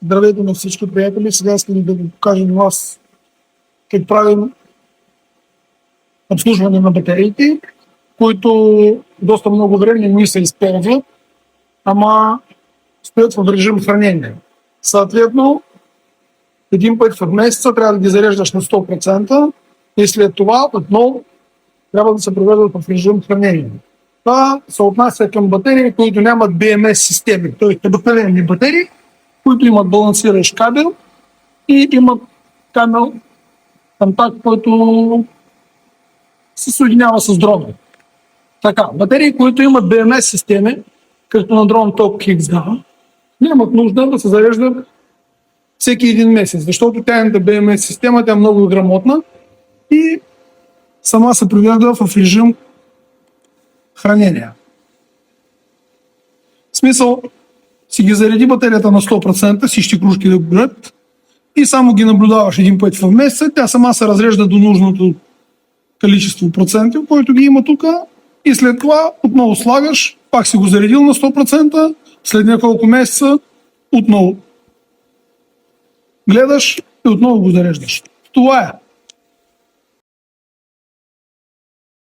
Здравейте на всички приятели! Сега искам да ви покажа на вас как правим обслужване на батериите, които доста много време не се използват, ама стоят в режим хранение. Съответно, един път в месеца трябва да ги зареждаш на 100% и след това отново трябва да се проведат в режим хранение. Това се отнася към батерии, които нямат BMS системи, т.е. обикновени батерии, които имат балансиращ кабел и имат кабел контакт, който се съединява с дрона. Така, батерии, които имат BMS системи, като на дрон Top XG, нямат нужда да се зареждат всеки един месец, защото тяхната BMS система е много грамотна и сама се привежда в режим хранение. В смисъл, си ги зареди батерията на 100%, всички кружки да горят и само ги наблюдаваш един път в месеца, тя сама се разрежда до нужното количество проценти, който ги има тук, и след това отново слагаш, пак си го заредил на 100%, след няколко месеца отново гледаш и отново го зареждаш. Това е.